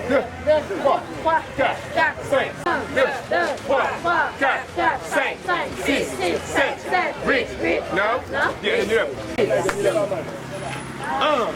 2, 3, 4, 5, 1, 2, 3, 4, 5, 6, 7, 8, 9, 10, 1,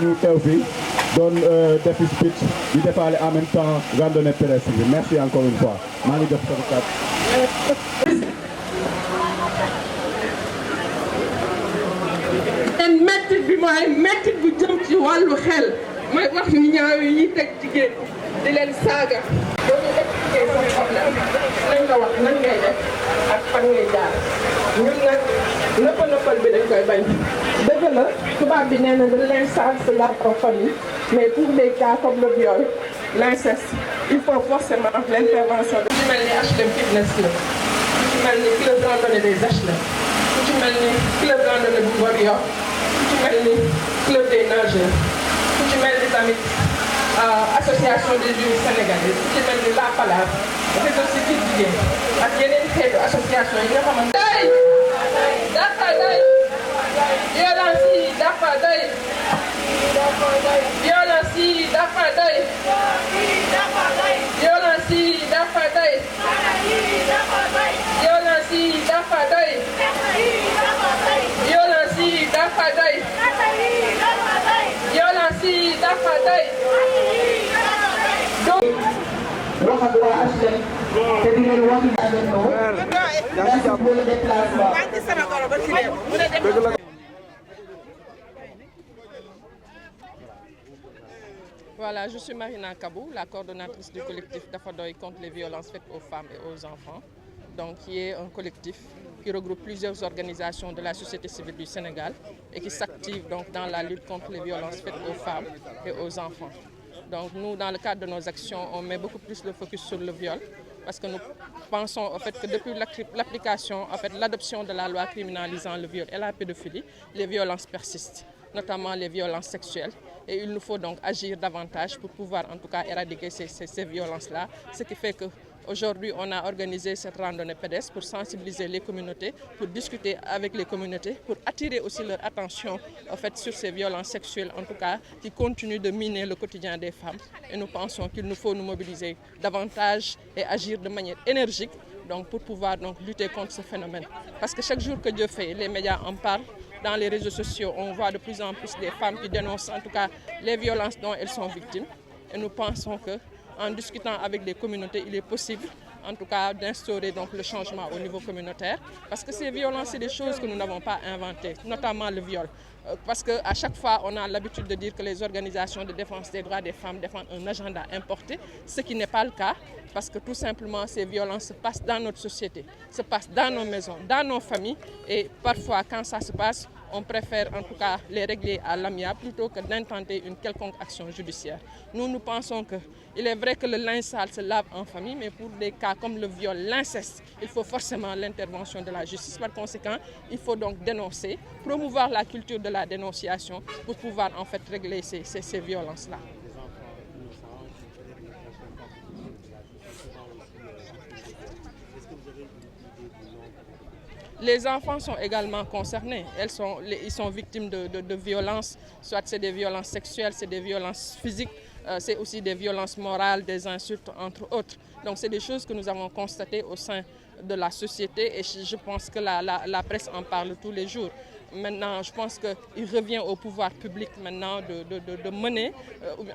ñu teew fi doon def speech di defaale en même temps randonnée pédestre bi merci encore une fois maa ngi jox sama kàddu. mettit bi mooy mettit bu jëm ci wàllu xel mooy wax yu ñaaw yi ñuy teg jigéen di leen saaga boo ñu expliqué sa problème nañ la wax nan ngay def ak fan ngay jaar ñun nag nëppal bi dañ koy bañ dëgg la tubaab bi nee na de l'inceste c'est la famille mais pour des cas comme le viol l'inceste il faut forcément l'intervention de ci mel ni HLM Fitness la ku ci mel ni club randonnée des HLM ku ci mel ni club randonnée bu Ngor Yoff ku ci mel ni club des nageurs ku ci mel ni tamit association des jeunes sénégalais ku ci mel ni La Palade réseau civil jigéen ak yeneen xeetu association yi nga xamante day dafa day violence yi dafa day violence yi dafa day violence yi dafa day violence yi dafa day violence yi dafa day violence yi dafa day donc wax ak waa HLM te di leen wax merci pour le déplacement. Voilà, je suis Marina Kabou, la coordonnatrice du collectif Dafadoy contre les violences faites aux femmes et aux enfants, donc qui est un collectif qui regroupe plusieurs organisations de la société civile du Sénégal et qui s'active donc dans la lutte contre les violences faites aux femmes et aux enfants. Donc nous, dans le cadre de nos actions, on met beaucoup plus le focus sur le viol parce que nous pensons en fait que depuis l'application, en fait, l'adoption de la loi criminalisant le viol et la pédophilie, les violences persistent, notamment les violences sexuelles. Et il nous faut donc agir davantage pour pouvoir en tout cas éradiquer ces violences-là, ce qui fait que aujourd'hui, on a organisé cette randonnée pédestre pour sensibiliser les communautés, pour discuter avec les communautés, pour attirer aussi leur attention en fait, sur ces violences sexuelles, en tout cas, qui continuent de miner le quotidien des femmes. Et nous pensons qu'il nous faut nous mobiliser davantage et agir de manière énergique donc, pour pouvoir donc, lutter contre ce phénomène. Parce que chaque jour que Dieu fait, les médias en parlent. Dans les réseaux sociaux, on voit de plus en plus des femmes qui dénoncent en tout cas les violences dont elles sont victimes. Et nous pensons que en discutant avec les communautés, il est possible, en tout cas, d'instaurer donc le changement au niveau communautaire. Parce que ces violences, c'est des choses que nous n'avons pas inventées, notamment le viol. Parce qu'à chaque fois, on a l'habitude de dire que les organisations de défense des droits des femmes défendent un agenda importé, ce qui n'est pas le cas. Parce que tout simplement, ces violences se passent dans notre société, se passent dans nos maisons, dans nos familles. Et parfois, quand ça se passe, on préfère en tout cas les régler à l'amiable plutôt que d'intenter une quelconque action judiciaire. Nous pensons qu'il est vrai que le linge sale se lave en famille, mais pour des cas comme le viol, l'inceste, il faut forcément l'intervention de la justice. Par conséquent, il faut donc dénoncer, promouvoir la culture de la dénonciation pour pouvoir en fait régler ces violences-là. Les enfants sont également concernés. Ils sont victimes de violences, soit c'est des violences sexuelles, c'est des violences physiques, c'est aussi des violences morales, des insultes, entre autres. Donc c'est des choses que nous avons constatées au sein de la société et je pense que la presse en parle tous les jours. Maintenant, je pense qu'il revient au pouvoir public maintenant de mener,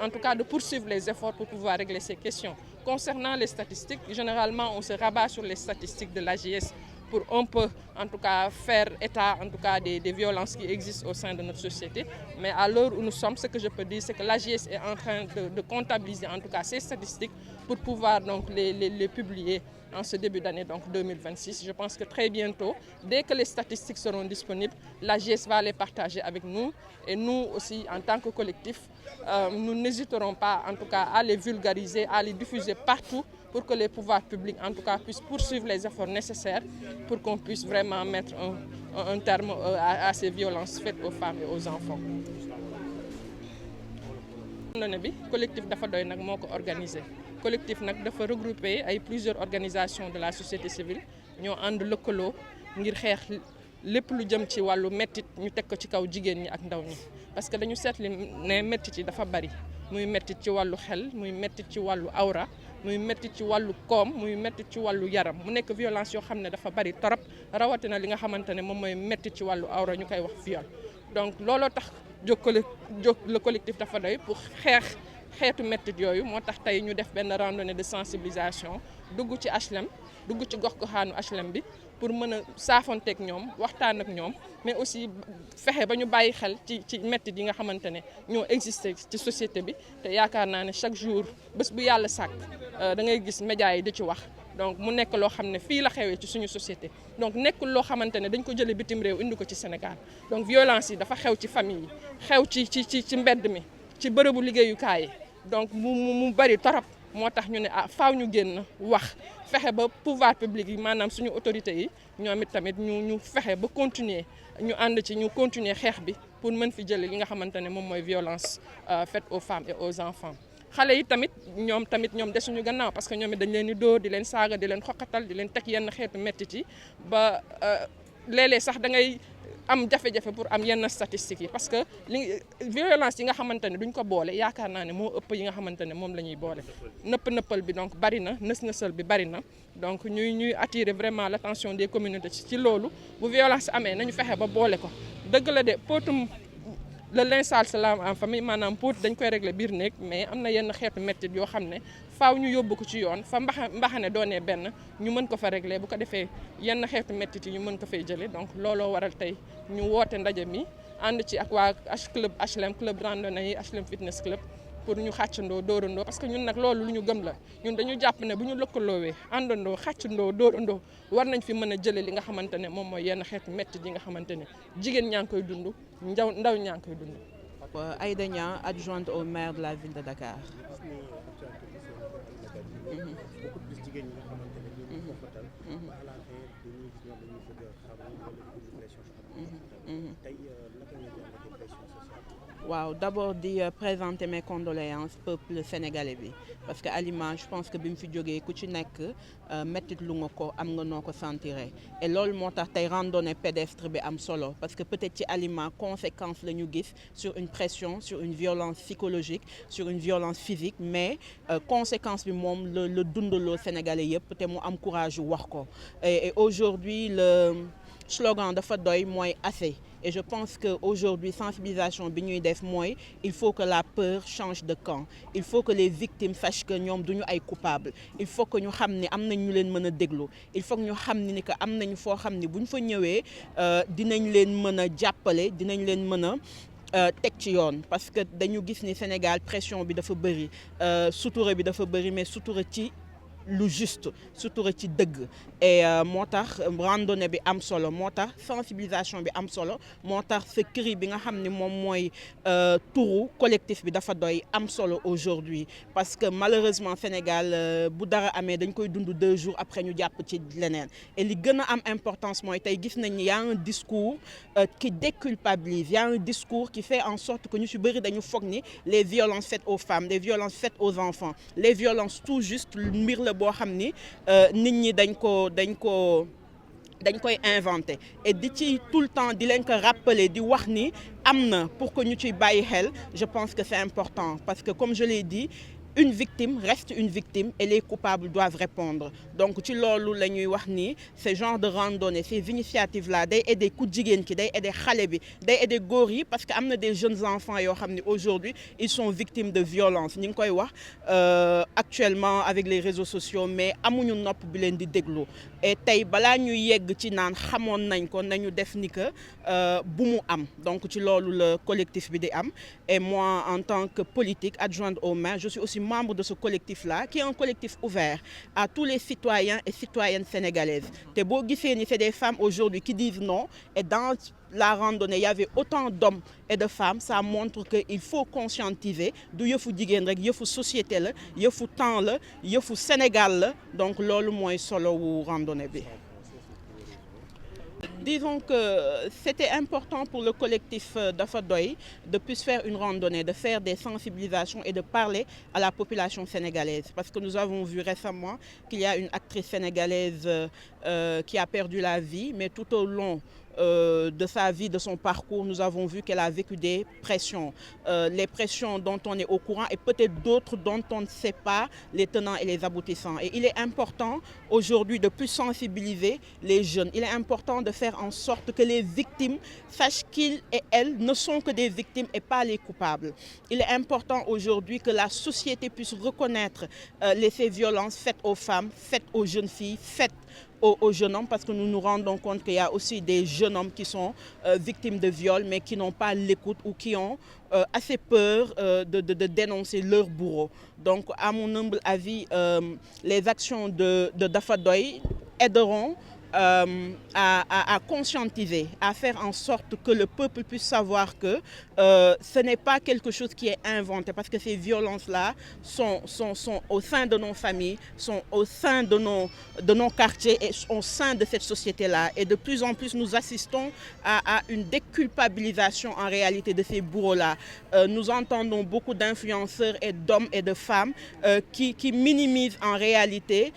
en tout cas de poursuivre les efforts pour pouvoir régler ces questions. Concernant les statistiques, généralement on se rabat sur les statistiques de l'AJS pour un peu, en tout cas, faire état en tout cas, des violences qui existent au sein de notre société. Mais à l'heure où nous sommes, ce que je peux dire, c'est que l'AJS est en train de comptabiliser en tout cas ces statistiques pour pouvoir donc, les publier en ce début d'année, donc 2026. Je pense que très bientôt, dès que les statistiques seront disponibles, la GIES va les partager avec nous. Et nous aussi, en tant que collectif, nous n'hésiterons pas, en tout cas, à les vulgariser, à les diffuser partout pour que les pouvoirs publics, en tout cas, puissent poursuivre les efforts nécessaires pour qu'on puisse vraiment mettre un terme à ces violences faites aux femmes et aux enfants. Le collectif dafa doy nag moo ko organisé collectif nag dafa regrouper ay plusieurs organisations de la société civile ñoo ànd lëkkaloo ngir xeex lépp lu jëm ci wàllu mettit ñu teg ko ci kaw jigéen ñi ak ndaw ñi parce que dañu seetli ne mettit yi dafa bari muy mettit ci wàllu xel muy mettit ci wàllu awra muy mettit ci wàllu koom muy mettit ci wàllu yaram mu nekk violence yoo xam ne dafa bari torop rawatina li nga xamante ne moom mooy mettit ci wàllu awra ñu koy wax viol donc looloo tax jóg le collectif dafa doy pour xeetu mettit yooyu moo tax tey ñu def benn randonnée de sensibilisation dugg ci HLM dugg ci gox-goxaanu HLM bi pour mën a saafonteeg ñoom waxtaan ak ñoom mais aussi fexe ba ñu bàyyi xel ci mettit yi nga xamante ne ñoo existé ci société bi te yaakaar naa ne chaque jour bés bu yàlla sàkk da ngay gis médias yi di ci wax donc mu nekk loo xam ne fii la xewee ci suñu société donc nekkul loo xamante ne dañ ko jëlee bitim réew indi ko ci Sénégal donc violence yi dafa xew ci famille yi xew ci mbedd mi ci bërëbu liggéeyukaay yi donc mu bari torop moo tax ñu ne faaw ñu génn wax fexe ba pouvoir public yi maanaam suñu autorités yi ñoom it tamit ñu fexe ba continuer ñu ànd ci ñu continuer xeex bi pour mën fi jëlee li nga xamante ne moom mooy violence faite aux femmes et aux enfants. xale yi tamit ñoom desuñu gannaaw parce que ñoom it dañ leen di dóor di leen saaga di leen xoqatal di leen teg yenn xeetu mettit yi ba léeg-léeg sax da ngay am jafe-jafe pour am yenn statistiques yi parce que violence yi nga xamante ne duñ ko boole yaakaar naa ne moo ëpp yi nga xamante ne moom la ñuy boole nëppal bi donc bari na nës-nësal bi bari na donc ñuy attirer vraiment l'attention des communautés ci loolu bu violence amee nañu fexe ba boole ko dëgg la de póotum le linge sale se lave en famille maanaam póot dañ koy régler biir néeg mais am na yenn xeetu mettit yoo xam ne faaw ñu yóbbu ko ci yoon fa mbaxane doonee benn ñu mën ko fa régler bu ko defee yenn xeetu mettit yi ñu mën ko fay jëlee donc looloo waral tey ñu woote ndaje mi ànd ci ak waa club HLM club randonnée yi HLM fitness club pour ñu xàccandoo dóorandoo parce que ñun nag loolu lu ñu gëm la ñun dañu jàpp ne bu ñu lëkkaloowee àndandoo xàccandoo dóorandoo war nañ fi mën a jëlee li nga xamante ne moom mooy yenn xeetu mettit yi nga xamante ne jigéen ñaa ngi koy dund ndaw ñaa ngi koy dund. Aïda Niang, adjointe au maire de la ville de Dakar. waaw d'abord di présenter mes condoléances peuple sénégalais bi parce que Alima je pense que bi mu fi jógee ku ci nekk mettit lu nga ko am nga noo ko sentiré et loolu moo tax tey randonnée pédestre bi am solo parce que peut-être ci Alima conséquence la ñu gis sur une pression sur une violence psychologique sur une violence physique mais conséquence bi moom la dundaloo sénégalais yëpp te mu am courage wax ko et aujourd'hui le slogan dafa doy mooy assez et je pense que aujourd'hui sensibilisation bi ñuy def mooy il faut que la peur change de camp il faut que les victimes sachent que ñoom duñu ay coupables il faut que ñu xam ni am nañ ñu leen mën a déglu il faut que ñu xam ni que am nañu foo xam ni buñ fa ñëwee dinañ leen mën a jàppale dinañ leen mën a teg ci yoon parce que dañu gis ni Sénégal pression bi dafa bëri sutura bi dafa bëri mais sutura ci lu juste sutura ci dëgg et moo tax randonnée bi am solo moo tax sensibilisation bi am solo moo tax ce cri bi nga xam ni moom mooy turu collectif bi dafa doy am solo aujourd'hui parce que malheureusement Sénégal bu dara amee dañ koy dund 2 jours après ñu jàpp ci leneen et li gën a am importance mooy tey gis nañ ni y a un discours qui déculpabilise y a un discours qui fait en sorte que ñu ci bëri dañu foog ni les violences faites aux femmes les violences faites aux enfants les violences tout juste mbir la boo xam ni nit ñi dañ koy inventé et di ci tout le temps di leen ko rappeler di wax ni am na pour que ñu ciy bàyyi xel je pense que c'est important parce que comme je l'ai dit une victime reste une victime et les coupables doivent répondre donc ci loolu la ñuy wax ni ce genre de randonnée ces initiatives là day aider ku jigéen ki day aider xale bi day aider góor yi parce que am na des jeunes enfants yoo xam ne aujourd'hui ils sont victimes de violence ñu ngi koy wax actuellement avec les réseaux sociaux mais amuñu nopp bi leen di déglu et tey balaa ñuy yegg ci naan xamoon nañ ko nañu def ni que bu mu am donc ci loolu le collectif bi di am et moi en tant que politique adjointe au maire je suis aussi membres de ce collectif-là, qui est un collectif ouvert à tous les citoyens et citoyennes sénégalaises. C'est des femmes aujourd'hui qui disent non, et dans la randonnée, il y avait autant d'hommes et de femmes. Ça montre qu'il faut conscientiser du yëfu jigéen rek yëfu société la yëfu temps la yëfu Sénégal la donc loolu mooy solo wu randonnée bi. Disons que c'était important pour le collectif Dafa Doy de plus faire une randonnée, de faire des sensibilisations et de parler à la population sénégalaise. Parce que nous avons vu récemment qu'il y a une actrice sénégalaise qui a perdu la vie, mais tout au long de sa vie, de son parcours, nous avons vu qu'elle a vécu des pressions. Les pressions dont on est au courant et peut-être d'autres dont on ne sait pas les tenants et les aboutissants. Et il est important aujourd'hui de plus sensibiliser les jeunes. Il est important de faire en sorte que les victimes sachent qu'ils et elles ne sont que des victimes et pas les coupables. Il est important aujourd'hui que la société puisse reconnaître ces violences faites aux femmes, faites aux jeunes filles, faites aux jeunes hommes, parce que nous nous rendons compte qu'il y a aussi des jeunes hommes qui sont victimes de viol, mais qui n'ont pas l'écoute ou qui ont assez peur de dénoncer leur bourreau. Donc, à mon humble avis, les actions de Dafa Doy aideront à conscientiser, à faire en sorte que le peuple puisse savoir que ce n'est pas quelque chose qui est inventé, parce que ces violences-là sont au sein de nos familles, sont au sein de nos quartiers et au sein de cette société-là. Et de plus en plus, nous assistons à une déculpabilisation en réalité de ces bourreaux-là. Nous entendons beaucoup d'influenceurs et d'hommes et de femmes qui minimisent en réalité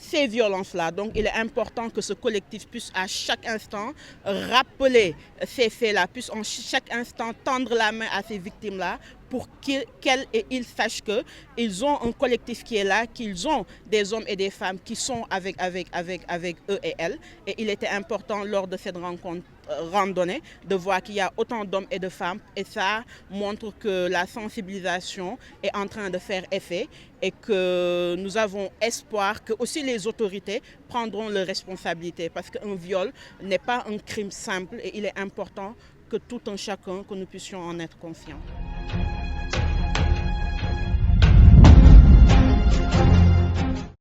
ces violences-là. Donc il est important que ce collectif puisse à chaque instant rappeler ces faits-là, puisse en chaque instant tendre la main à ces victimes-là pour qu'elles et ils sachent qu'ils ont un collectif qui est là, qu'ils ont des hommes et des femmes qui sont avec eux et elles. Et il était important lors de cette rencontre randonnée de voir qu'il y a autant d'hommes et de femmes, et ça montre que la sensibilisation est en train de faire effet et que nous avons espoir que aussi les autorités prendront leurs responsabilités, parce qu'un viol n'est pas un crime simple et il est important que tout un chacun, que nous puissions en être conscients.